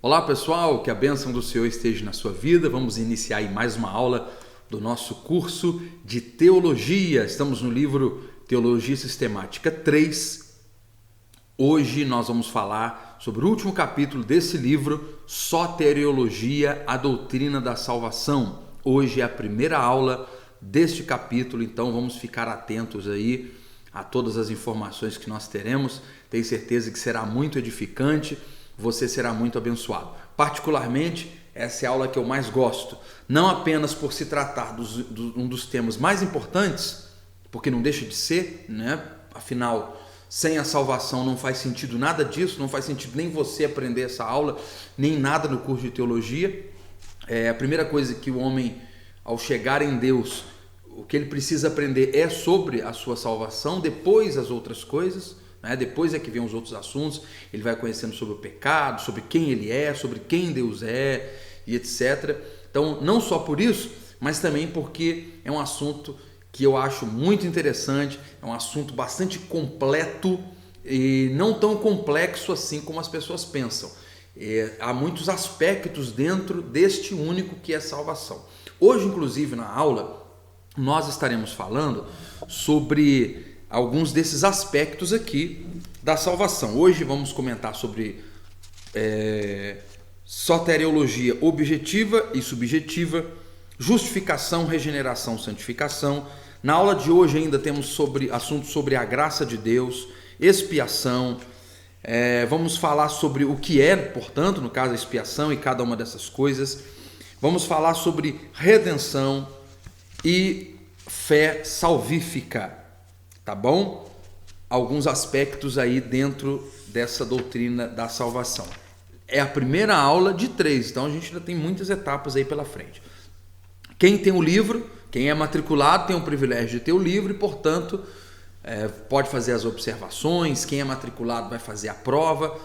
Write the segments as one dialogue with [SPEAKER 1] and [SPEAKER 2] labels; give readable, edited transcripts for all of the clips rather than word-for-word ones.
[SPEAKER 1] Olá pessoal, que a bênção do Senhor esteja na sua vida. Vamos iniciar aí mais uma aula do nosso curso de Teologia. Estamos no livro Teologia Sistemática 3. Hoje nós vamos falar sobre o último capítulo desse livro, Soteriologia, a doutrina da salvação. Hoje é a primeira aula deste capítulo, então vamos ficar atentos aí a todas as informações que nós teremos. Tenho certeza que será muito edificante. Você será muito abençoado. Particularmente, essa é a aula que eu mais gosto. Não apenas por se tratar um dos temas mais importantes, porque não deixa de ser, né? Afinal, sem a salvação não faz sentido nada disso, não faz sentido nem você aprender essa aula, nem nada no curso de teologia. A primeira coisa que o homem, ao chegar em Deus, o que ele precisa aprender é sobre a sua salvação, depois as outras coisas. Depois é que vem os outros assuntos, ele vai conhecendo sobre o pecado, sobre quem ele é, sobre quem Deus é e etc. Então, não só por isso, mas também porque é um assunto que eu acho muito interessante, é um assunto bastante completo e não tão complexo assim como as pessoas pensam. Há muitos aspectos dentro deste único que é salvação. Hoje, inclusive, na aula, nós estaremos falando sobre alguns desses aspectos aqui da salvação. Hoje vamos comentar sobre soteriologia objetiva e subjetiva, justificação, regeneração, santificação. Na aula de hoje ainda temos assuntos sobre a graça de Deus, expiação. Vamos falar sobre o que é, portanto, no caso a expiação e cada uma dessas coisas. Vamos falar sobre redenção e fé salvífica. Tá bom? Alguns aspectos aí dentro dessa doutrina da salvação. É a primeira aula de 3, então a gente ainda tem muitas etapas aí pela frente. Quem tem o livro, quem é matriculado, tem o privilégio de ter o livro e, portanto, pode fazer as observações. Quem é matriculado vai fazer a prova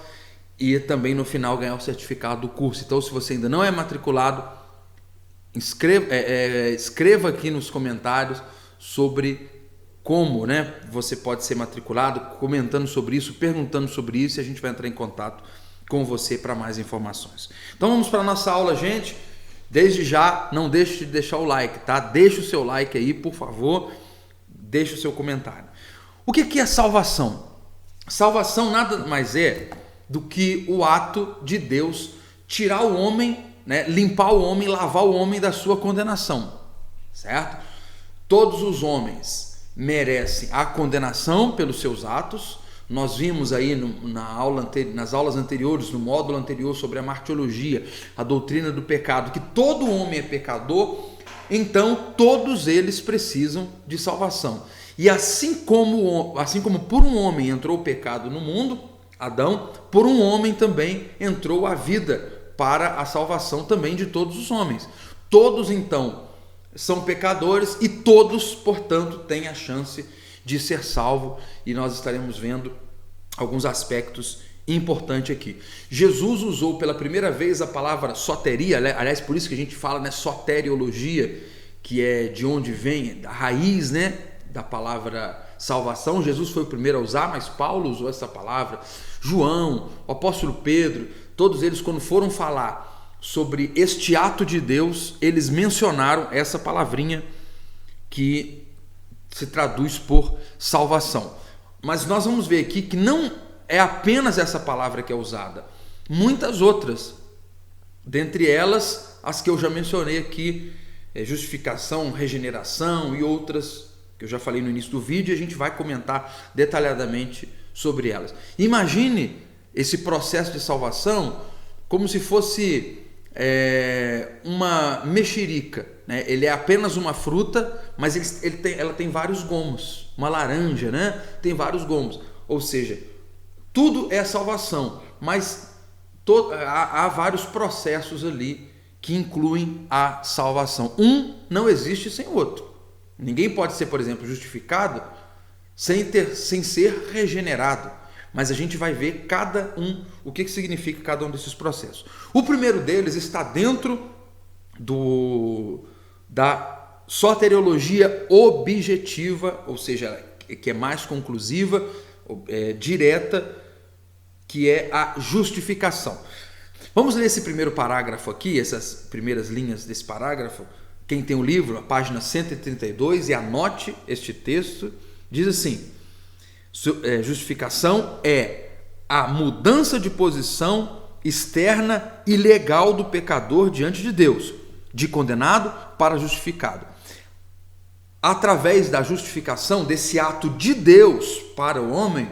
[SPEAKER 1] e também no final ganhar o certificado do curso. Então, se você ainda não é matriculado, escreva aqui nos comentários sobre como, você pode ser matriculado, comentando sobre isso, perguntando sobre isso, e a gente vai entrar em contato com você para mais informações. Então vamos para a nossa aula, gente. Desde já, não deixe de deixar o like, tá? Deixa o seu like aí, por favor. Deixa o seu comentário. O que é salvação? Salvação nada mais é do que o ato de Deus tirar o homem, limpar o homem, lavar o homem da sua condenação, certo? Todos os homens merecem a condenação pelos seus atos. Nós vimos aí nas aulas anteriores, no módulo anterior sobre a martiologia, a doutrina do pecado, que todo homem é pecador, então todos eles precisam de salvação. E assim como por um homem entrou o pecado no mundo, Adão, por um homem também entrou a vida para a salvação também de todos os homens. Todos então são pecadores e todos, portanto, têm a chance de ser salvo, e nós estaremos vendo alguns aspectos importantes aqui. Jesus usou pela primeira vez a palavra soteria, aliás, por isso que a gente fala soteriologia, que é de onde vem, da raiz da palavra salvação. Jesus foi o primeiro a usar, mas Paulo usou essa palavra, João, o apóstolo Pedro, todos eles, quando foram falar sobre este ato de Deus, eles mencionaram essa palavrinha que se traduz por salvação. Mas nós vamos ver aqui que não é apenas essa palavra que é usada, muitas outras, dentre elas as que eu já mencionei aqui, justificação, regeneração e outras que eu já falei no início do vídeo, e a gente vai comentar detalhadamente sobre elas. Imagine esse processo de salvação como se fosse uma mexerica, Ele é apenas uma fruta, mas ela tem vários gomos. Uma laranja, tem vários gomos. Ou seja, tudo é salvação, mas há vários processos ali que incluem a salvação. Um não existe sem o outro. Ninguém pode ser, por exemplo, justificado sem ser regenerado. Mas a gente vai ver o que significa cada um desses processos. O primeiro deles está dentro da soteriologia objetiva, ou seja, que é mais conclusiva, direta, que é a justificação. Vamos ler esse primeiro parágrafo aqui, essas primeiras linhas desse parágrafo. Quem tem o livro, a página 132, e anote este texto, diz assim: justificação é a mudança de posição externa e legal do pecador diante de Deus, de condenado para justificado. Através da justificação, desse ato de Deus para o homem,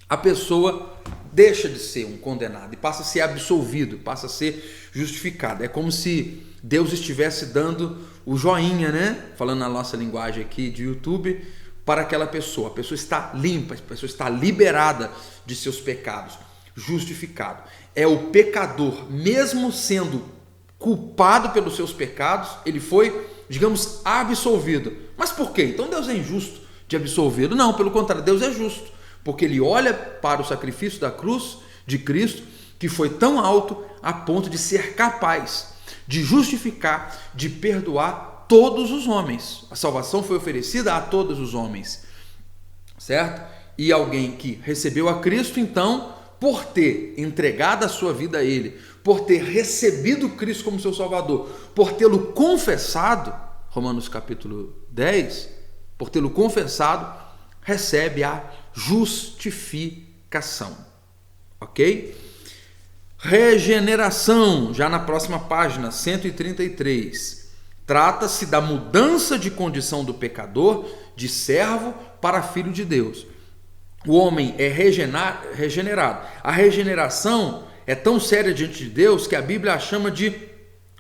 [SPEAKER 1] a pessoa deixa de ser um condenado e passa a ser absolvido, passa a ser justificado. É como se Deus estivesse dando o joinha, né? Falando na nossa linguagem aqui de YouTube, para aquela pessoa. A pessoa está limpa, a pessoa está liberada de seus pecados, justificado. É o pecador, mesmo sendo culpado pelos seus pecados, ele foi, digamos, absolvido. Mas por quê? Então Deus é injusto de absolvê-lo? Não, pelo contrário, Deus é justo, porque ele olha para o sacrifício da cruz de Cristo, que foi tão alto a ponto de ser capaz de justificar, de perdoar todos os homens. A salvação foi oferecida a todos os homens, certo? E alguém que recebeu a Cristo, então, por ter entregado a sua vida a Ele, por ter recebido Cristo como seu Salvador, por tê-lo confessado, Romanos capítulo 10, por tê-lo confessado, recebe a justificação, ok? Regeneração, já na próxima página, 133, trata-se da mudança de condição do pecador de servo para filho de Deus. O homem é regenerado. A regeneração é tão séria diante de Deus que a Bíblia a chama de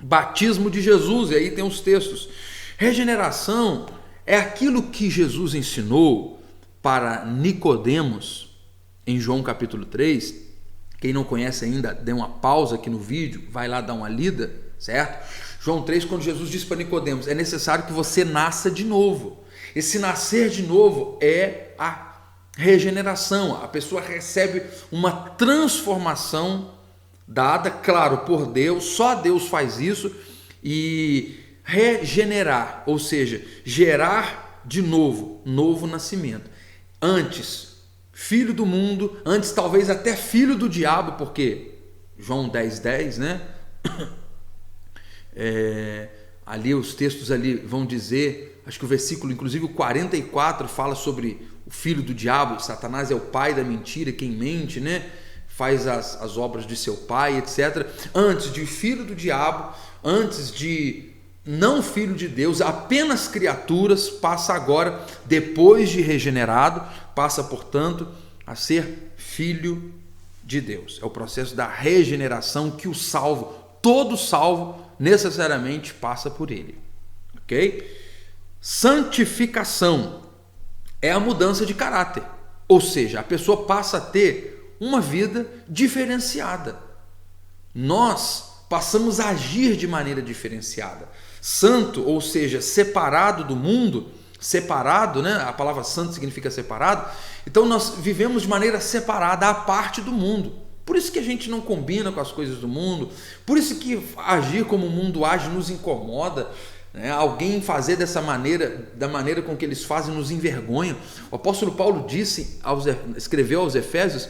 [SPEAKER 1] batismo de Jesus, e aí tem os textos. Regeneração é aquilo que Jesus ensinou para Nicodemos em João capítulo 3. Quem não conhece ainda, dê uma pausa aqui no vídeo, vai lá dar uma lida, certo? João 3, quando Jesus disse para Nicodemos: é necessário que você nasça de novo. Esse nascer de novo é a regeneração. A pessoa recebe uma transformação dada, claro, por Deus, só Deus faz isso. E regenerar, ou seja, gerar de novo, novo nascimento. Antes, filho do mundo, antes talvez até filho do diabo, porque João 10:10, né? Ali os textos ali vão dizer, acho que o versículo, inclusive o 44, fala sobre o filho do diabo. Satanás é o pai da mentira, quem mente, né? Faz as obras de seu pai, etc. Antes de filho do diabo, antes de não filho de Deus, apenas criaturas, passa agora, depois de regenerado, passa, portanto, a ser filho de Deus. É o processo da regeneração que o salvo, todo salvo, necessariamente passa por ele. Ok? Santificação é a mudança de caráter, ou seja, a pessoa passa a ter uma vida diferenciada. Nós passamos a agir de maneira diferenciada. Santo, ou seja, separado do mundo, separado, né? A palavra santo significa separado. Então nós vivemos de maneira separada, à parte do mundo. Por isso que a gente não combina com as coisas do mundo, por isso que agir como o mundo age nos incomoda, né? Alguém fazer dessa maneira, da maneira com que eles fazem, nos envergonha. O apóstolo Paulo escreveu aos Efésios,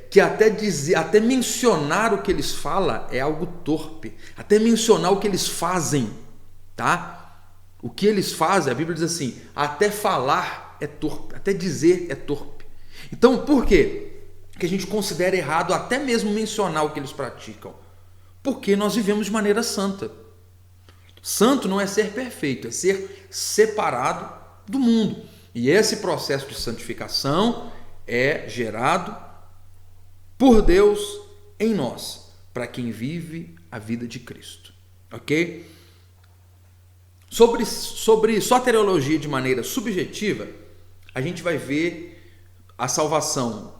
[SPEAKER 1] que até mencionar o que eles falam é algo torpe, até mencionar o que eles fazem, tá? O que eles fazem, a Bíblia diz assim, até falar é torpe, até dizer é torpe. Então, por quê? Que a gente considera errado até mesmo mencionar o que eles praticam? Porque nós vivemos de maneira santa. Santo não é ser perfeito, é ser separado do mundo. E esse processo de santificação é gerado por Deus em nós, para quem vive a vida de Cristo. Ok? Sobre soteriologia de maneira subjetiva, a gente vai ver a salvação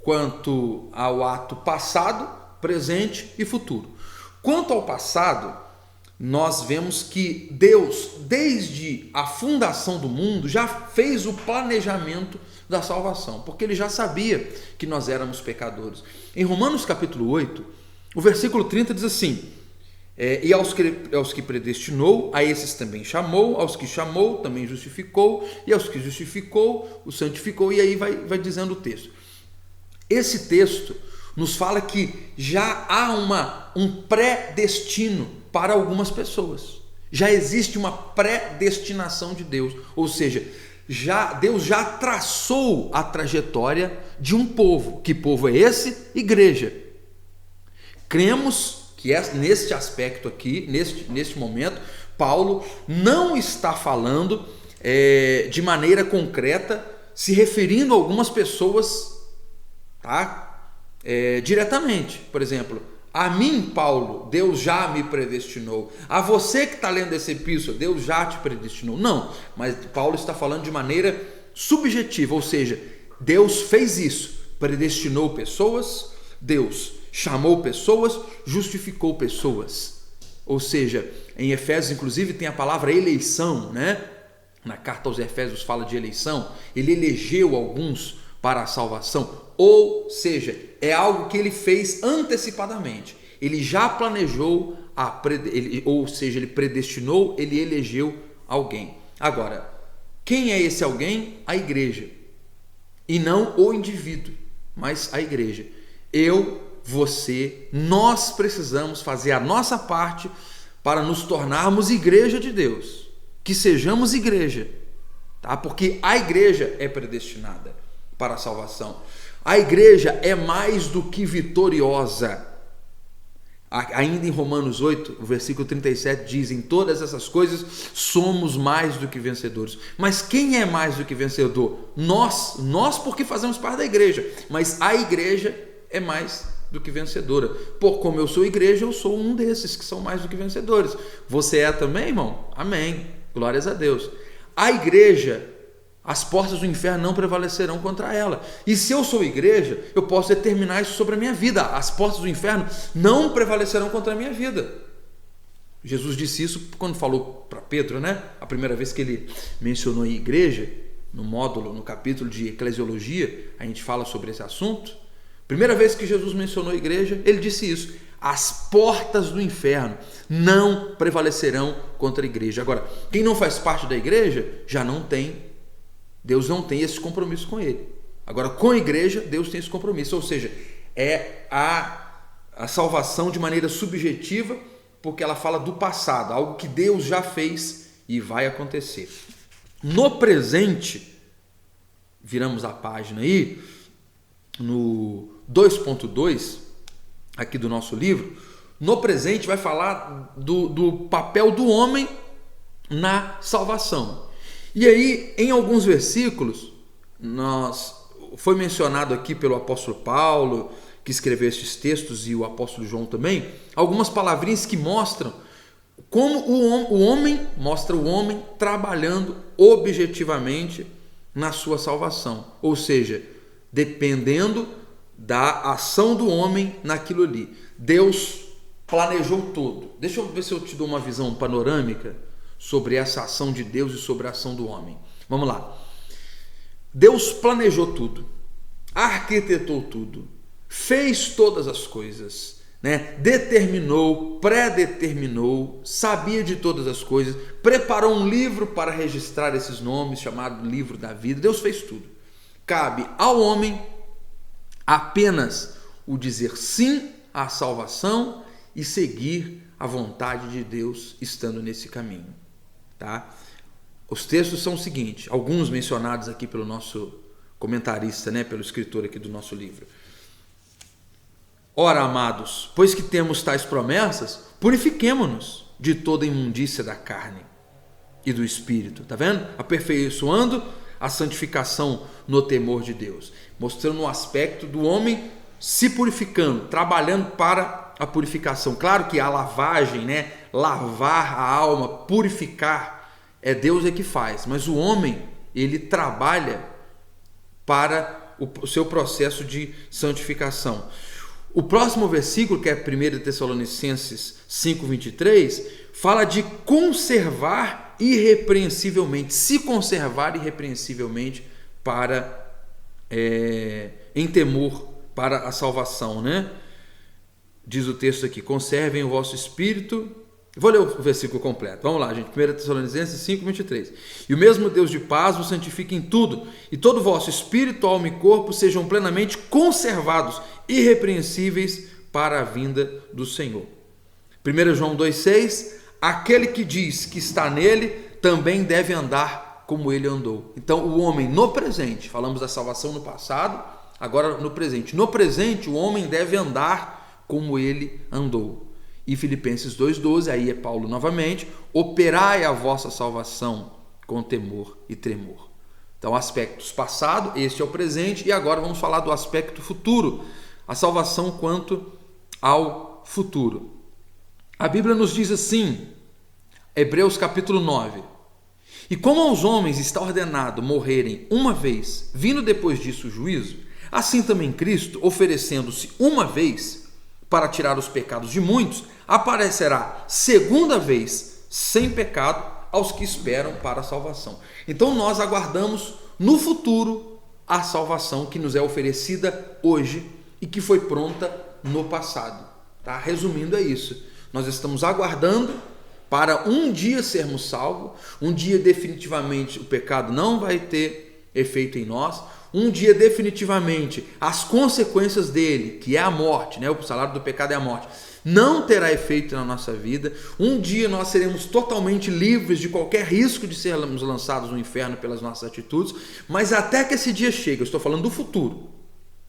[SPEAKER 1] quanto ao ato passado, presente e futuro. Quanto ao passado, nós vemos que Deus, desde a fundação do mundo, já fez o planejamento da salvação, porque ele já sabia que nós éramos pecadores. Em Romanos capítulo 8, o versículo 30 diz assim: e aos que predestinou, a esses também chamou, aos que chamou, também justificou, e aos que justificou, o santificou, e aí vai dizendo o texto. Esse texto nos fala que já há um predestino para algumas pessoas. Já existe uma predestinação de Deus, ou seja, Deus já traçou a trajetória de um povo. Que povo é esse? Igreja. Cremos que neste aspecto aqui, neste momento, Paulo não está falando de maneira concreta, se referindo a algumas pessoas, tá? Diretamente. Por exemplo, a mim, Paulo, Deus já me predestinou. A você que está lendo essa epístola, Deus já te predestinou. Não, mas Paulo está falando de maneira subjetiva, ou seja, Deus fez isso, predestinou pessoas, Deus chamou pessoas, justificou pessoas. Ou seja, em Efésios, inclusive, tem a palavra eleição, né? Na carta aos Efésios fala de eleição. Ele elegeu alguns para a salvação. Ou seja, é algo que ele fez antecipadamente. Ele já planejou, ou seja, ele predestinou, ele elegeu alguém. Agora, quem é esse alguém? A igreja. E não o indivíduo, mas a igreja. Você, nós precisamos fazer a nossa parte para nos tornarmos igreja de Deus. Que sejamos igreja, tá? Porque a igreja é predestinada para a salvação. A igreja é mais do que vitoriosa. Ainda em Romanos 8, o versículo 37 diz: em todas essas coisas somos mais do que vencedores. Mas quem é mais do que vencedor? Nós porque fazemos parte da igreja, mas a igreja é mais do que vencedora. Como eu sou igreja, eu sou um desses que são mais do que vencedores. Você é também, irmão? Amém. Glórias a Deus. A igreja, as portas do inferno não prevalecerão contra ela. E se eu sou igreja, eu posso determinar isso sobre a minha vida. As portas do inferno não prevalecerão contra a minha vida. Jesus disse isso quando falou para Pedro, né? A primeira vez que ele mencionou a igreja, no capítulo de Eclesiologia, a gente fala sobre esse assunto. Primeira vez que Jesus mencionou a igreja, ele disse isso: as portas do inferno não prevalecerão contra a igreja. Agora, quem não faz parte da igreja, Deus não tem esse compromisso com ele. Agora, com a igreja, Deus tem esse compromisso, ou seja, é a salvação de maneira subjetiva, porque ela fala do passado, algo que Deus já fez e vai acontecer. No presente, viramos a página aí, no 2.2 aqui do nosso livro, no presente vai falar do papel do homem na salvação. E aí, em alguns versículos, foi mencionado aqui pelo apóstolo Paulo, que escreveu esses textos, e o apóstolo João também, algumas palavrinhas que mostram como o homem trabalhando objetivamente na sua salvação. Ou seja, dependendo da ação do homem naquilo ali. Deus planejou tudo. Deixa eu ver se eu te dou uma visão panorâmica sobre essa ação de Deus e sobre a ação do homem. Vamos lá. Deus planejou tudo, arquitetou tudo, fez todas as coisas, né? Determinou, predeterminou, sabia de todas as coisas, preparou um livro para registrar esses nomes, chamado Livro da Vida. Deus fez tudo. Cabe ao homem apenas o dizer sim à salvação e seguir a vontade de Deus estando nesse caminho, tá? Os textos são os seguintes, alguns mencionados aqui pelo nosso comentarista, né, pelo escritor aqui do nosso livro. Ora, amados, pois que temos tais promessas, purifiquemo-nos de toda imundícia da carne e do espírito, tá vendo? Aperfeiçoando a santificação no temor de Deus, mostrando um aspecto do homem se purificando, trabalhando para a purificação. Claro que a lavagem, né, lavar a alma, purificar, Deus é que faz, mas o homem, ele trabalha para o seu processo de santificação. O próximo versículo, que é 1 Tessalonicenses 5:23, fala de conservar irrepreensivelmente, se conservar irrepreensivelmente em temor para a salvação, né? Diz o texto aqui: conservem o vosso espírito Vou ler o versículo completo. Vamos lá, gente. 1 Tessalonicenses 5:23. E o mesmo Deus de paz vos santifique em tudo, e todo o vosso espírito, alma e corpo sejam plenamente conservados, irrepreensíveis para a vinda do Senhor. 1 João 2,6. Aquele que diz que está nele, também deve andar como ele andou. Então, o homem no presente, falamos da salvação no passado, agora no presente. No presente, o homem deve andar como ele andou. E Filipenses 2,12, aí é Paulo novamente, operai a vossa salvação com temor e tremor. Então, aspectos passado, este é o presente, e agora vamos falar do aspecto futuro, a salvação quanto ao futuro. A Bíblia nos diz assim, Hebreus capítulo 9, e como aos homens está ordenado morrerem uma vez, vindo depois disso o juízo, assim também Cristo, oferecendo-se uma vez para tirar os pecados de muitos, aparecerá segunda vez sem pecado aos que esperam para a salvação. Então nós aguardamos no futuro a salvação que nos é oferecida hoje e que foi pronta no passado. Tá? Resumindo, é isso. Nós estamos aguardando para um dia sermos salvos, um dia definitivamente o pecado não vai ter efeito em nós, um dia definitivamente as consequências dele, que é a morte, né? O salário do pecado é a morte, não terá efeito na nossa vida. Um dia nós seremos totalmente livres de qualquer risco de sermos lançados no inferno pelas nossas atitudes, mas até que esse dia chegue, eu estou falando do futuro,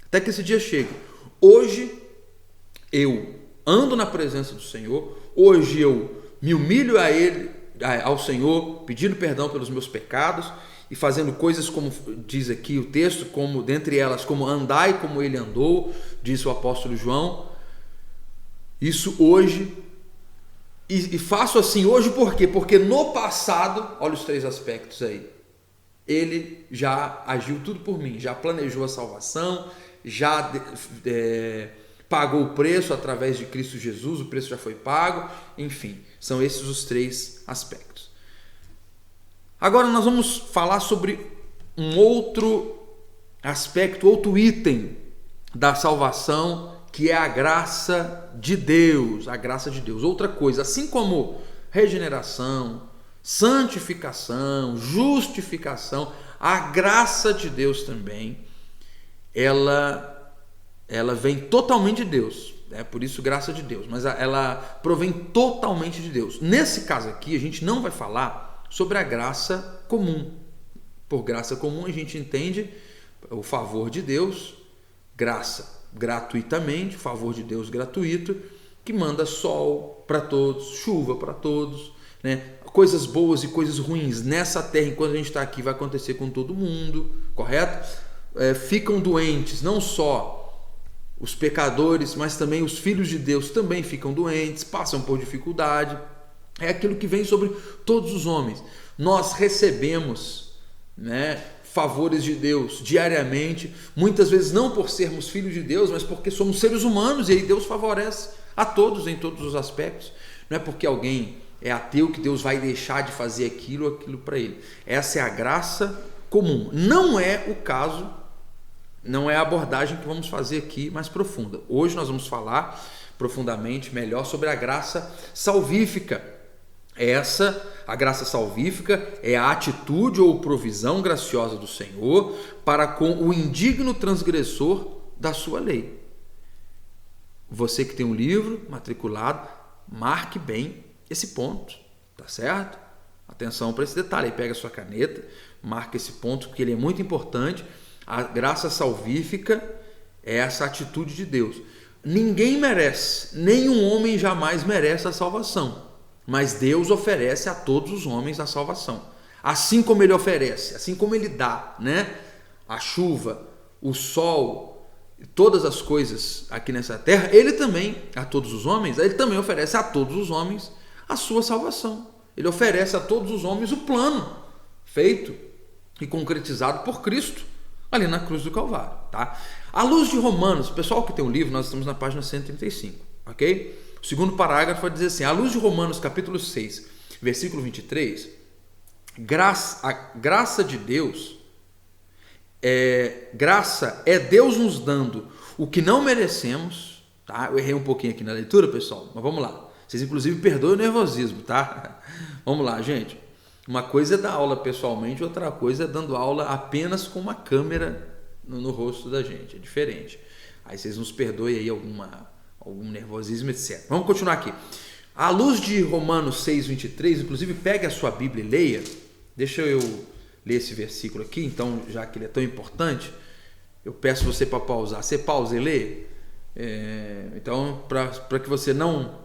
[SPEAKER 1] até que esse dia chegue, hoje eu ando na presença do Senhor, hoje eu me humilho a Ele, ao Senhor, pedindo perdão pelos meus pecados e fazendo coisas como diz aqui o texto, como dentre elas, como andai como Ele andou, disse o apóstolo João. Isso hoje, e faço assim hoje por quê? Porque no passado, olha os três aspectos aí, Ele já agiu tudo por mim, já planejou a salvação, já pagou o preço através de Cristo Jesus, o preço já foi pago, enfim, são esses os três aspectos. Agora nós vamos falar sobre um outro aspecto, outro item da salvação, que é a graça de Deus, a graça de Deus. Outra coisa, assim como regeneração, santificação, justificação, a graça de Deus também, ela vem totalmente de Deus, por isso graça de Deus, mas ela provém totalmente de Deus. Nesse caso aqui, a gente não vai falar sobre a graça comum. Por graça comum a gente entende o favor de Deus, graça gratuitamente, favor de Deus gratuito, que manda sol para todos, chuva para todos, né? Coisas boas e coisas ruins nessa terra, enquanto a gente está aqui, vai acontecer com todo mundo, correto? Ficam doentes, não só os pecadores, mas também os filhos de Deus também ficam doentes, passam por dificuldade. É aquilo que vem sobre todos os homens. Nós recebemos, né, favores de Deus diariamente, muitas vezes não por sermos filhos de Deus, mas porque somos seres humanos, e aí Deus favorece a todos em todos os aspectos. Não é porque alguém é ateu que Deus vai deixar de fazer aquilo para ele. Essa é a graça comum. Não é o caso, não é a abordagem que vamos fazer aqui mais profunda. Hoje nós vamos falar profundamente, melhor, sobre a graça salvífica. A graça salvífica é a atitude ou provisão graciosa do Senhor para com o indigno transgressor da sua lei. Você que tem um livro matriculado, marque bem esse ponto, tá certo? Atenção para esse detalhe, aí pega a sua caneta, marca esse ponto, porque ele é muito importante. A graça salvífica é essa atitude de Deus. Ninguém merece, nenhum homem jamais merece a salvação. Mas Deus oferece a todos os homens a salvação. Assim como Ele oferece, assim como Ele dá, né? A chuva, o sol, todas as coisas aqui nessa terra, Ele também, a todos os homens, Ele também oferece a todos os homens a sua salvação. Ele oferece a todos os homens o plano feito e concretizado por Cristo ali na cruz do Calvário, tá? À luz de Romanos, pessoal que tem o livro, nós estamos na página 135, ok? O segundo parágrafo vai dizer assim: à luz de Romanos capítulo 6, versículo 23, a graça de Deus, graça é Deus nos dando o que não merecemos, tá? Eu errei um pouquinho aqui na leitura, pessoal, mas vamos lá. Vocês, inclusive, perdoem o nervosismo, tá? Vamos lá, gente. Uma coisa é dar aula pessoalmente, outra coisa é dando aula apenas com uma câmera no rosto da gente. É diferente. Aí vocês nos perdoem aí algum nervosismo, etc. Vamos continuar aqui. À luz de Romanos 6:23, inclusive pegue a sua Bíblia e leia. Deixa eu ler esse versículo aqui, então, já que ele é tão importante, eu peço você para pausar. Você pausa e lê? Então, para que você não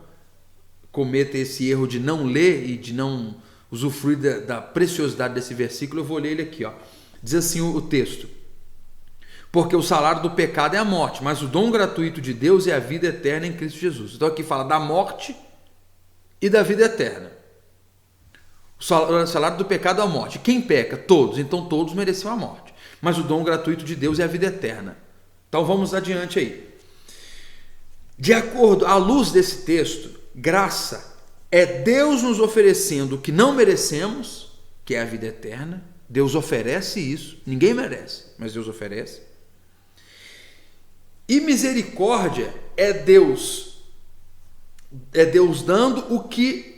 [SPEAKER 1] cometa esse erro de não ler e de não usufruir da preciosidade desse versículo, eu vou ler ele aqui. Ó. Diz assim o texto: porque o salário do pecado é a morte, mas o dom gratuito de Deus é a vida eterna em Cristo Jesus. Então aqui fala da morte e da vida eterna. O salário do pecado é a morte. Quem peca? Todos. Então todos mereciam a morte. Mas o dom gratuito de Deus é a vida eterna. Então vamos adiante aí. De acordo à luz desse texto, graça é Deus nos oferecendo o que não merecemos, que é a vida eterna. Deus oferece isso. Ninguém merece, mas Deus oferece. E misericórdia é Deus dando o que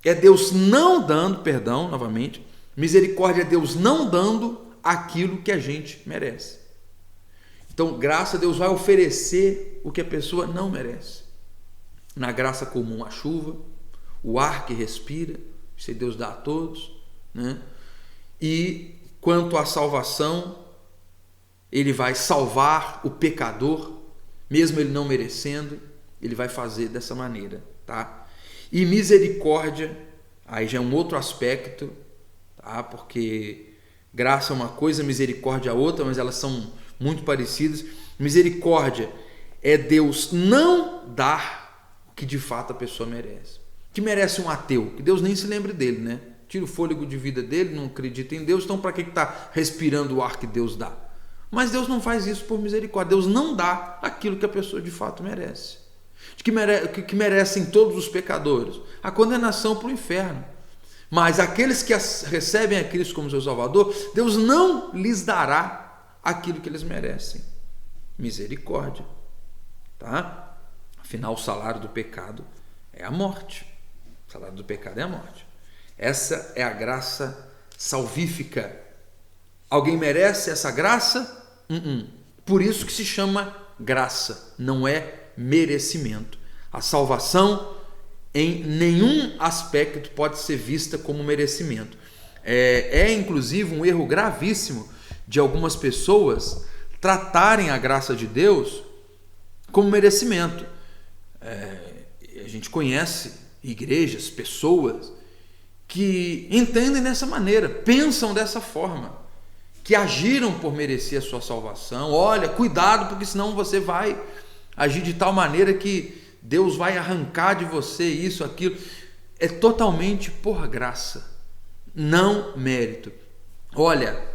[SPEAKER 1] é Deus não dando, perdão, novamente. Misericórdia é Deus não dando aquilo que a gente merece. Então, graça, Deus vai oferecer o que a pessoa não merece. Na graça comum, a chuva, o ar que respira, isso Deus dá a todos, né? E quanto à salvação, ele vai salvar o pecador, mesmo ele não merecendo, ele vai fazer dessa maneira, tá? E misericórdia, aí já é um outro aspecto, tá? Porque graça é uma coisa, misericórdia é outra, mas elas são muito parecidas. Misericórdia é Deus não dar o que de fato a pessoa merece. Que merece um ateu, que Deus nem se lembre dele, né? Tira o fôlego de vida dele, não acredita em Deus, então para que está respirando o ar que Deus dá? Mas Deus não faz isso por misericórdia. Deus não dá aquilo que a pessoa de fato merece. Que merecem todos os pecadores a condenação para o inferno. Mas aqueles que recebem a Cristo como seu Salvador, Deus não lhes dará aquilo que eles merecem. Misericórdia. Tá? Afinal, o salário do pecado é a morte. O salário do pecado é a morte. Essa é a graça salvífica. Alguém merece essa graça? Por isso que se chama graça, não é merecimento. A salvação em nenhum aspecto pode ser vista como merecimento. É inclusive um erro gravíssimo de algumas pessoas tratarem a graça de Deus como merecimento. A gente conhece igrejas, pessoas que entendem dessa maneira, pensam dessa forma, que agiram por merecer a sua salvação. Olha, cuidado, porque senão você vai agir de tal maneira que Deus vai arrancar de você isso, aquilo. É totalmente por graça, não mérito. Olha,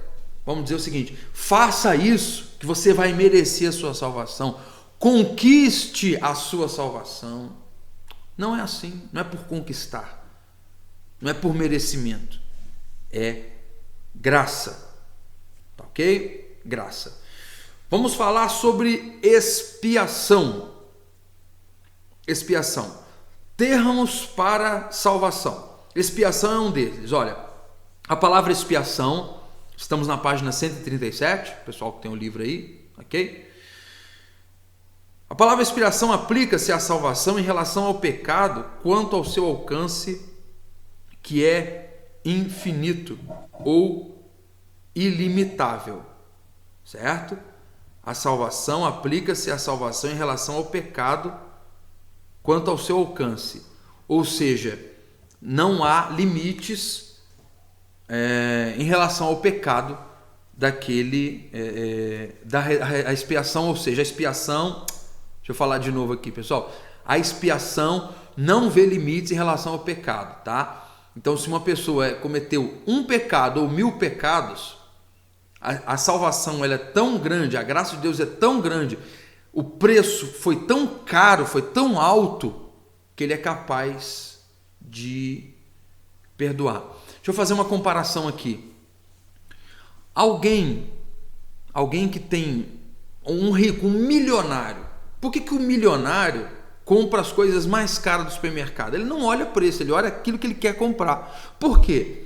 [SPEAKER 1] vamos dizer o seguinte: faça isso que você vai merecer a sua salvação. Conquiste a sua salvação. Não é assim, não é por conquistar, não é por merecimento, é graça. Tá ok? Graça. Vamos falar sobre expiação. Expiação. Termos para salvação. Expiação é um deles. Olha, a palavra expiação, estamos na página 137, pessoal que tem o livro aí, ok? A palavra expiação aplica-se à salvação em relação ao pecado quanto ao seu alcance, que é infinito ou ilimitável, certo? A salvação aplica-se à salvação em relação ao pecado quanto ao seu alcance, ou seja, não há limites em relação ao pecado daquele a expiação, ou seja, a expiação, deixa eu falar de novo aqui, pessoal, a expiação não vê limites em relação ao pecado, tá? Então, se uma pessoa cometeu um pecado ou 1000 pecados, a salvação ela é tão grande, a graça de Deus é tão grande, o preço foi tão caro, foi tão alto, que ele é capaz de perdoar. Deixa eu fazer uma comparação aqui. Alguém que tem um rico, um milionário, por que o milionário compra as coisas mais caras do supermercado. Ele não olha preço, ele olha aquilo que ele quer comprar. Por quê?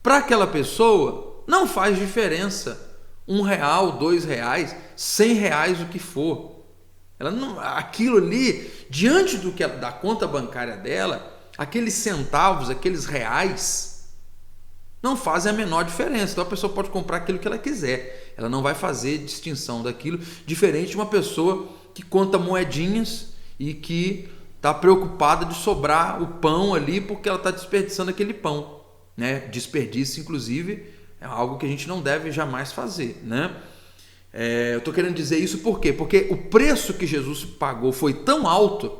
[SPEAKER 1] Para aquela pessoa não faz diferença R$1, R$2, R$100, o que for. Ela não, aquilo ali, diante do que da conta bancária dela, aqueles centavos, aqueles reais, não fazem a menor diferença. Então a pessoa pode comprar aquilo que ela quiser. Ela não vai fazer distinção daquilo, diferente de uma pessoa que conta moedinhas e que está preocupada de sobrar o pão ali porque ela está desperdiçando aquele pão, né? Desperdício, inclusive, é algo que a gente não deve jamais fazer, né? Eu estou querendo dizer isso por quê? Porque o preço que Jesus pagou foi tão alto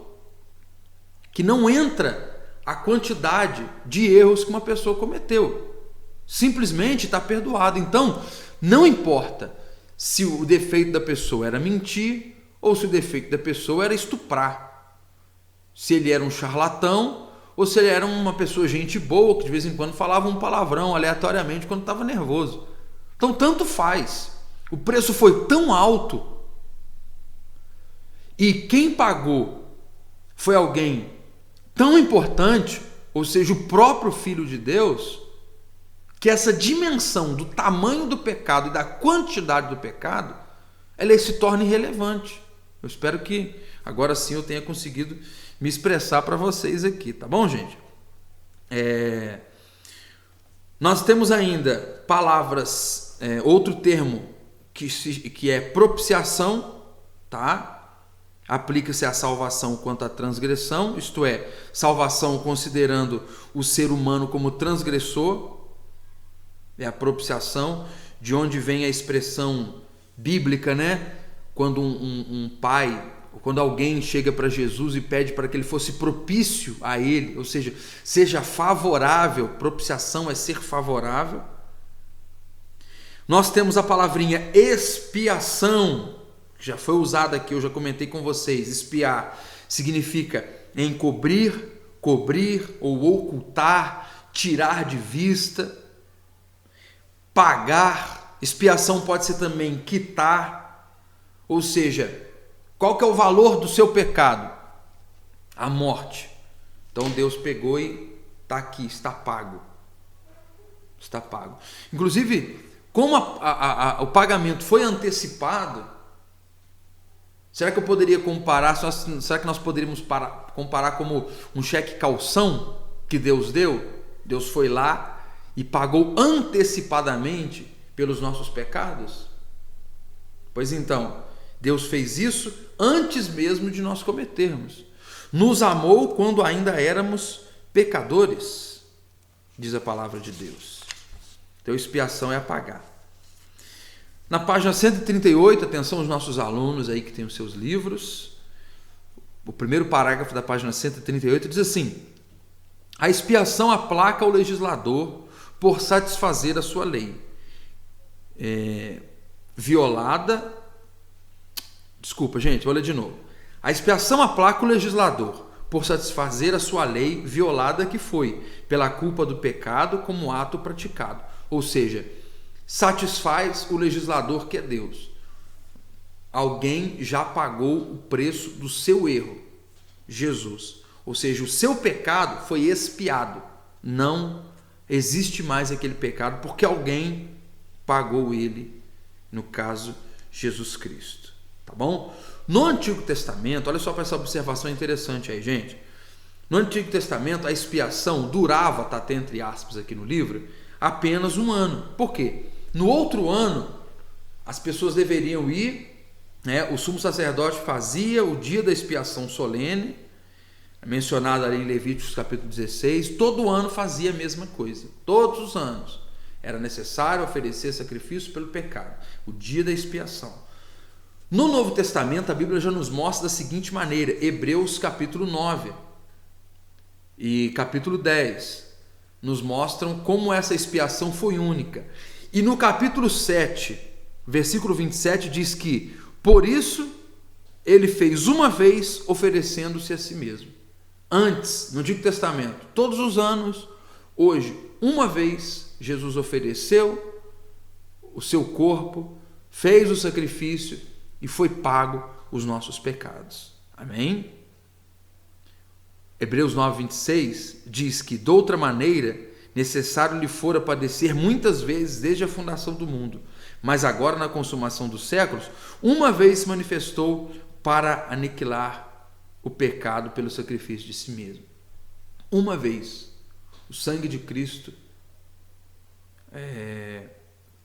[SPEAKER 1] que não entra a quantidade de erros que uma pessoa cometeu. Simplesmente está perdoado. Então, não importa se o defeito da pessoa era mentir ou se o defeito da pessoa era estuprar. Se ele era um charlatão ou se ele era uma pessoa gente boa que de vez em quando falava um palavrão aleatoriamente quando estava nervoso. Então, tanto faz. O preço foi tão alto e quem pagou foi alguém tão importante, ou seja, o próprio Filho de Deus, que essa dimensão do tamanho do pecado e da quantidade do pecado, ela se torna irrelevante. Eu espero que agora sim eu tenha conseguido me expressar para vocês aqui, tá bom, gente? Nós temos ainda palavras, outro termo que é propiciação, tá? Aplica-se à salvação quanto à transgressão, isto é, salvação considerando o ser humano como transgressor, é a propiciação, de onde vem a expressão bíblica, né? Quando um pai, quando alguém chega para Jesus e pede para que ele fosse propício a ele, ou seja, seja favorável, propiciação é ser favorável. Nós temos a palavrinha expiação, que já foi usada aqui, eu já comentei com vocês. Espiar significa encobrir, cobrir ou ocultar, tirar de vista, pagar. Expiação pode ser também quitar, ou seja, qual que é o valor do seu pecado? A morte. Então Deus pegou e está aqui, está pago. Está pago. Inclusive, como o pagamento foi antecipado, será que eu poderia comparar? Será que nós poderíamos comparar como um cheque calção que Deus deu? Deus foi lá e pagou antecipadamente pelos nossos pecados? Pois então, Deus fez isso antes mesmo de nós cometermos. Nos amou quando ainda éramos pecadores, diz a palavra de Deus. Então, expiação é apagar. Na página 138, atenção aos nossos alunos aí que têm os seus livros, o primeiro parágrafo da página 138 diz assim: a expiação aplaca o legislador por satisfazer a sua lei. Desculpa, gente, vou ler de novo. A expiação aplaca o legislador por satisfazer a sua lei violada que foi, pela culpa do pecado como ato praticado. Ou seja, satisfaz o legislador que é Deus. Alguém já pagou o preço do seu erro, Jesus. Ou seja, o seu pecado foi expiado. Não existe mais aquele pecado porque alguém pagou ele, no caso, Jesus Cristo. Tá bom? No Antigo Testamento, olha só para essa observação interessante aí, gente. No Antigo Testamento, a expiação durava, está até entre aspas aqui no livro, apenas 1 ano. Por quê? No outro ano, as pessoas deveriam ir, né? O sumo sacerdote fazia o dia da expiação solene, mencionado ali em Levíticos capítulo 16, todo ano fazia a mesma coisa, todos os anos. Era necessário oferecer sacrifício pelo pecado, o dia da expiação. No Novo Testamento, a Bíblia já nos mostra da seguinte maneira, Hebreus capítulo 9 e capítulo 10, nos mostram como essa expiação foi única. E no capítulo 7, versículo 27, diz que, por isso, ele fez uma vez oferecendo-se a si mesmo. Antes, no Antigo Testamento, todos os anos, hoje, uma vez, Jesus ofereceu o seu corpo, fez o sacrifício e foi pago os nossos pecados. Amém? Hebreus 9, 26 diz que, de outra maneira, necessário lhe fora padecer muitas vezes desde a fundação do mundo, mas agora, na consumação dos séculos, uma vez se manifestou para aniquilar o pecado pelo sacrifício de si mesmo. Uma vez. O sangue de Cristo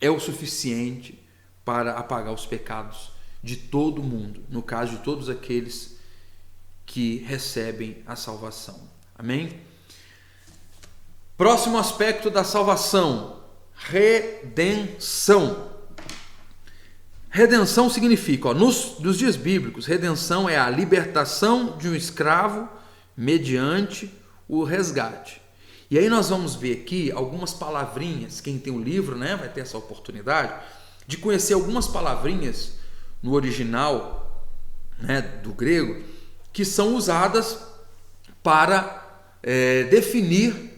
[SPEAKER 1] é o suficiente para apagar os pecados de todo mundo, no caso de todos aqueles que recebem a salvação. Amém? Próximo aspecto da salvação: redenção. Redenção significa, nos dias bíblicos, redenção é a libertação de um escravo mediante o resgate. E aí nós vamos ver aqui algumas palavrinhas. Quem tem o livro, né, vai ter essa oportunidade de conhecer algumas palavrinhas no original, né, do grego, que são usadas para definir,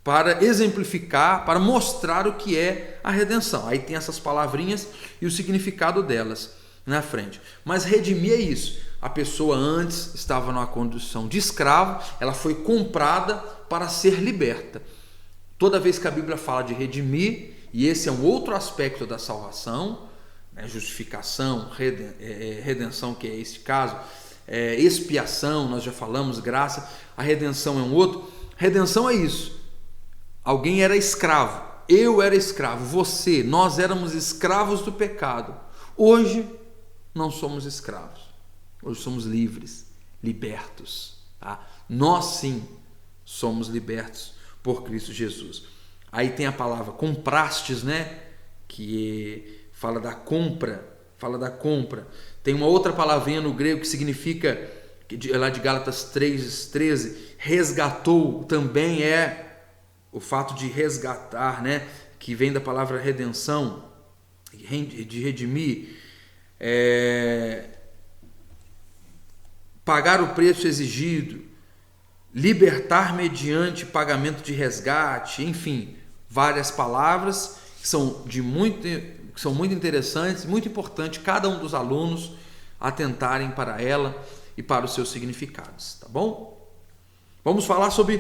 [SPEAKER 1] para exemplificar, para mostrar o que é a redenção. Aí tem essas palavrinhas e o significado delas na frente. Mas redimir é isso. A pessoa antes estava numa condição de escravo, ela foi comprada para ser liberta. Toda vez que a Bíblia fala de redimir, e esse é um outro aspecto da salvação, né, justificação, redenção, que é esse caso, expiação, nós já falamos, graça, a redenção é um outro. Redenção é isso. Alguém era escravo, eu era escravo, você, nós éramos escravos do pecado. Hoje não somos escravos, hoje somos livres, libertos. Tá? Nós sim somos libertos por Cristo Jesus. Aí tem a palavra comprastes, né? Que fala da compra, Tem uma outra palavrinha no grego que significa, lá de Gálatas 3:13, resgatou, também é o fato de resgatar, né? Que vem da palavra redenção, de redimir, pagar o preço exigido, libertar mediante pagamento de resgate, enfim, várias palavras que são muito interessantes, muito importante cada um dos alunos atentarem para ela e para os seus significados, tá bom? Vamos falar sobre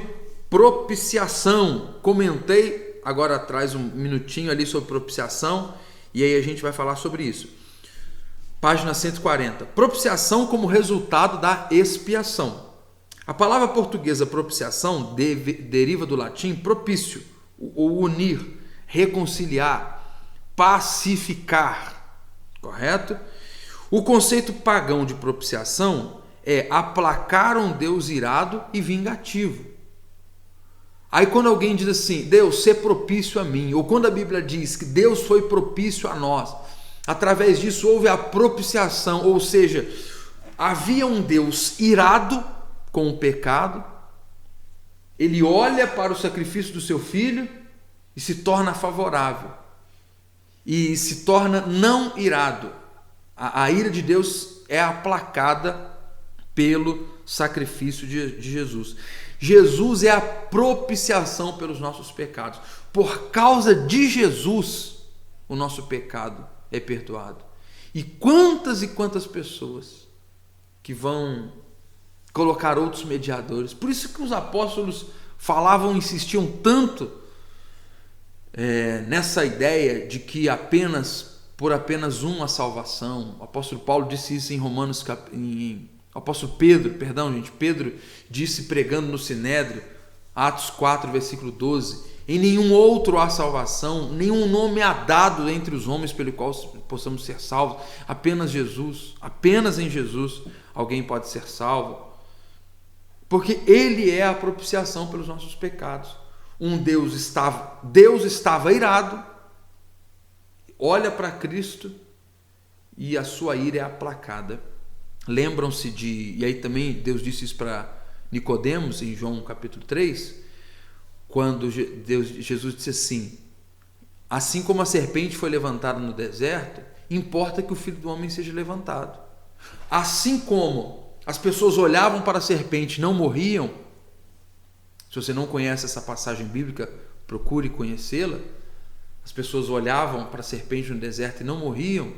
[SPEAKER 1] propiciação. Comentei agora atrás um minutinho ali sobre propiciação e aí a gente vai falar sobre isso. Página 140. Propiciação como resultado da expiação. A palavra portuguesa propiciação deriva do latim propício, ou unir, reconciliar, pacificar, correto? O conceito pagão de propiciação é aplacar um Deus irado e vingativo. Aí quando alguém diz assim, Deus, ser propício a mim, ou quando a Bíblia diz que Deus foi propício a nós, através disso houve a propiciação, ou seja, havia um Deus irado com o pecado, ele olha para o sacrifício do seu filho e se torna favorável, e se torna não irado. A ira de Deus é aplacada pelo sacrifício de Jesus. Jesus é a propiciação pelos nossos pecados. Por causa de Jesus, o nosso pecado é perdoado. E quantas pessoas que vão colocar outros mediadores. Por isso que os apóstolos falavam, insistiam tanto nessa ideia de que por apenas um a salvação. O apóstolo Paulo disse isso em Romanos, Pedro disse pregando no Sinédrio, Atos 4, versículo 12, em nenhum outro há salvação, nenhum nome há dado entre os homens pelo qual possamos ser salvos, apenas Jesus, apenas em Jesus alguém pode ser salvo, porque Ele é a propiciação pelos nossos pecados. Deus estava irado, olha para Cristo e a sua ira é aplacada. Lembram-se e aí também Deus disse isso para Nicodemos em João capítulo 3, quando Jesus disse assim como a serpente foi levantada no deserto, importa que o Filho do Homem seja levantado. Assim como as pessoas olhavam para a serpente e não morriam, se você não conhece essa passagem bíblica, procure conhecê-la. As pessoas olhavam para a serpente no deserto e não morriam,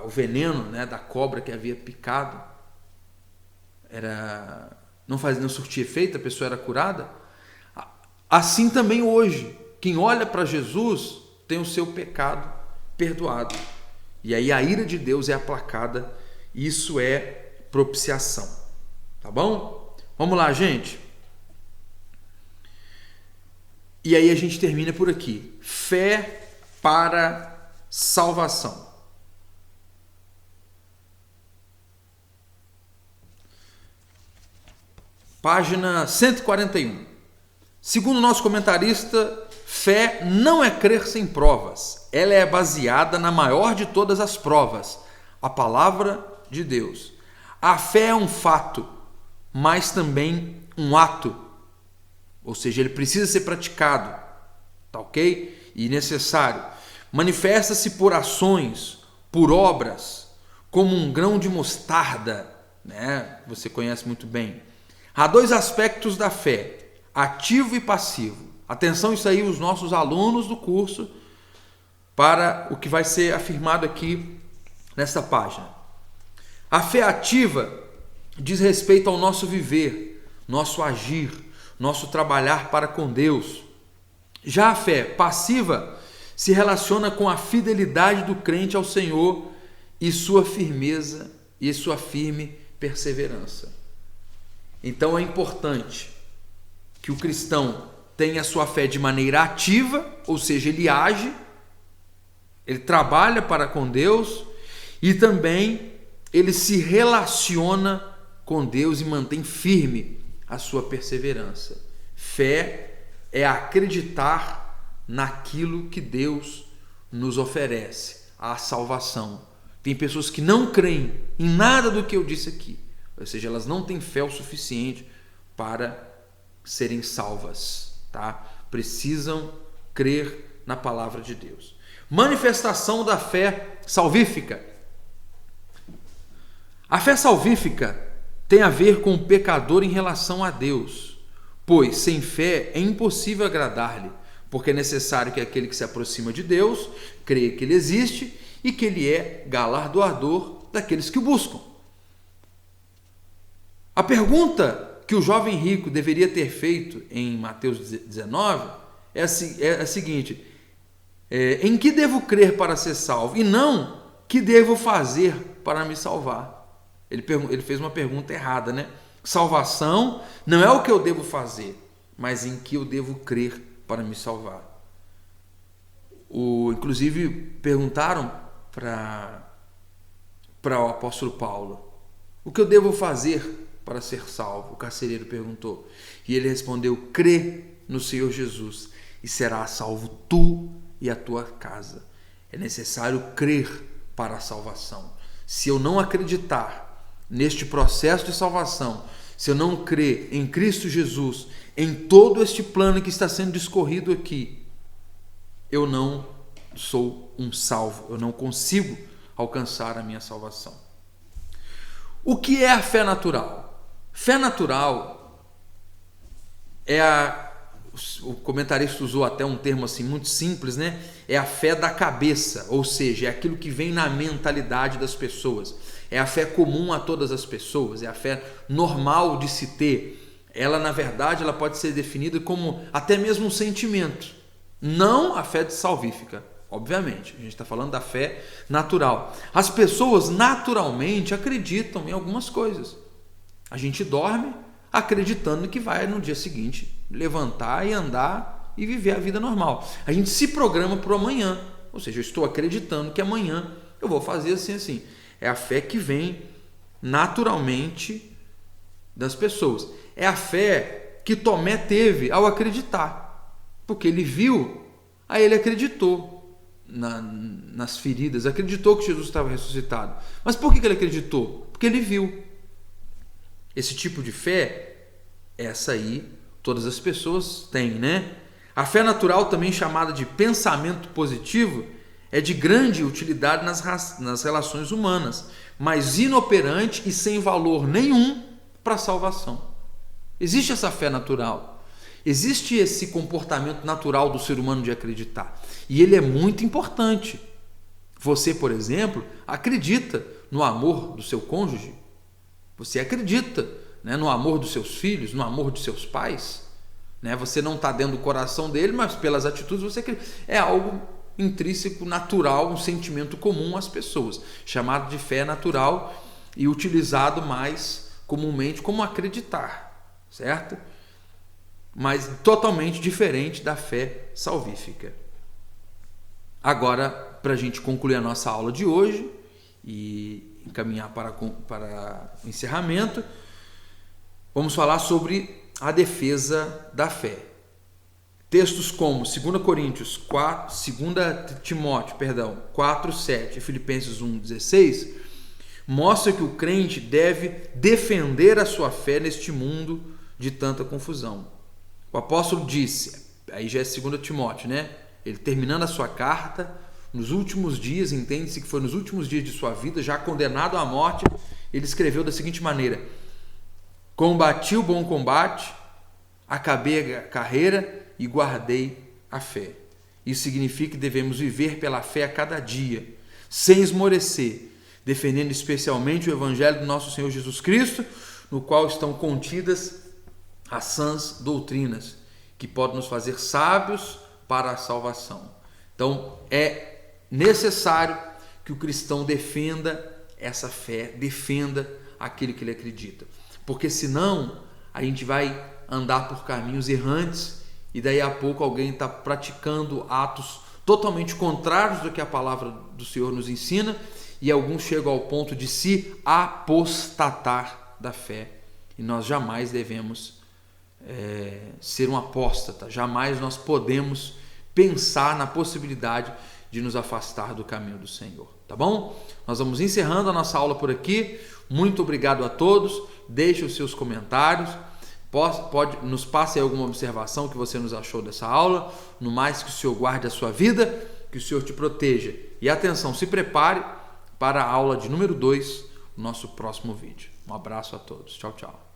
[SPEAKER 1] o veneno, né, da cobra que havia picado não surtia efeito, a pessoa era curada. Assim também hoje, quem olha para Jesus tem o seu pecado perdoado. E aí a ira de Deus é aplacada. Isso é propiciação. Tá bom? Vamos lá, gente. E aí a gente termina por aqui. Fé para salvação. Página 141. Segundo o nosso comentarista, fé não é crer sem provas. Ela é baseada na maior de todas as provas, a palavra de Deus. A fé é um fato, mas também um ato. Ou seja, ele precisa ser praticado, tá ok? E necessário. Manifesta-se por ações, por obras, como um grão de mostarda, né? Você conhece muito bem. Há dois aspectos da fé, ativo e passivo. Atenção, isso aí, os nossos alunos do curso, para o que vai ser afirmado aqui nesta página. A fé ativa diz respeito ao nosso viver, nosso agir, nosso trabalhar para com Deus. Já a fé passiva se relaciona com a fidelidade do crente ao Senhor e sua firmeza e sua firme perseverança. Então é importante que o cristão tenha a sua fé de maneira ativa, ou seja, ele age, ele trabalha para com Deus e também ele se relaciona com Deus e mantém firme a sua perseverança. Fé é acreditar naquilo que Deus nos oferece, a salvação. Tem pessoas que não creem em nada do que eu disse aqui, ou seja, elas não têm fé o suficiente para serem salvas, tá? Precisam crer na palavra de Deus. Manifestação da fé salvífica. A fé salvífica tem a ver com o pecador em relação a Deus, pois sem fé é impossível agradar-lhe, porque é necessário que aquele que se aproxima de Deus creia que ele existe e que ele é galardoador daqueles que o buscam. A pergunta que o jovem rico deveria ter feito em Mateus 19 é a seguinte: em que devo crer para ser salvo? E não, que devo fazer para me salvar? Ele fez uma pergunta errada, né? Salvação não é o que eu devo fazer, mas em que eu devo crer para me salvar. Inclusive, perguntaram para o apóstolo Paulo: o que eu devo fazer para ser salvo? O carcereiro perguntou. E ele respondeu: crê no Senhor Jesus e serás salvo tu e a tua casa. É necessário crer para a salvação. Se eu não acreditar neste processo de salvação, se eu não crer em Cristo Jesus, em todo este plano que está sendo discorrido aqui, eu não sou um salvo, eu não consigo alcançar a minha salvação. O que é a fé natural? Fé natural o comentarista usou até um termo assim muito simples, né? É a fé da cabeça, ou seja, é aquilo que vem na mentalidade das pessoas. É a fé comum a todas as pessoas, é a fé normal de se ter. Ela, na verdade, ela pode ser definida como até mesmo um sentimento. Não a fé salvífica, obviamente. A gente está falando da fé natural. As pessoas naturalmente acreditam em algumas coisas. A gente dorme acreditando que vai no dia seguinte levantar e andar e viver a vida normal. A gente se programa para o amanhã, ou seja, eu estou acreditando que amanhã eu vou fazer assim. É a fé que vem naturalmente das pessoas. É a fé que Tomé teve ao acreditar, porque ele viu, aí ele acreditou nas feridas, acreditou que Jesus estava ressuscitado. Mas por que ele acreditou? Porque ele viu. Esse tipo de fé, essa aí, todas as pessoas têm, né? A fé natural, também chamada de pensamento positivo, é de grande utilidade nas relações humanas, mas inoperante e sem valor nenhum para a salvação. Existe essa fé natural, existe esse comportamento natural do ser humano de acreditar, e ele é muito importante. Você, por exemplo, acredita no amor do seu cônjuge, você acredita né? No amor dos seus filhos, no amor dos seus pais, né? Você não está dentro do coração dele, mas pelas atitudes você acredita. É algo intrínseco, natural, um sentimento comum às pessoas, chamado de fé natural e utilizado mais comumente como acreditar, certo? Mas totalmente diferente da fé salvífica. Agora, para a gente concluir a nossa aula de hoje e encaminhar para o encerramento, vamos falar sobre a defesa da fé. Textos como 2 Timóteo 4:7 e Filipenses 1:16 mostram que o crente deve defender a sua fé neste mundo de tanta confusão. O apóstolo disse, aí já é 2 Timóteo, né? Ele terminando a sua carta, nos últimos dias, entende-se que foi nos últimos dias de sua vida, já condenado à morte, ele escreveu da seguinte maneira: combati o bom combate, acabei a carreira e guardei a fé. Isso significa que devemos viver pela fé a cada dia, sem esmorecer, defendendo especialmente o evangelho do nosso Senhor Jesus Cristo, no qual estão contidas as sãs doutrinas, que podem nos fazer sábios para a salvação. Então, é necessário que o cristão defenda essa fé, defenda aquilo que ele acredita. Porque senão, a gente vai andar por caminhos errantes e daí a pouco alguém está praticando atos totalmente contrários do que a palavra do Senhor nos ensina e alguns chegam ao ponto de se apostatar da fé. E nós jamais devemos ser um apóstata, jamais nós podemos pensar na possibilidade de nos afastar do caminho do Senhor, tá bom? Nós vamos encerrando a nossa aula por aqui. Muito obrigado a todos. Deixe os seus comentários, nos passe alguma observação que você nos achou dessa aula. No mais, que o Senhor guarde a sua vida, que o Senhor te proteja. E atenção, se prepare para a aula de número 2, no nosso próximo vídeo. Um abraço a todos. Tchau, tchau.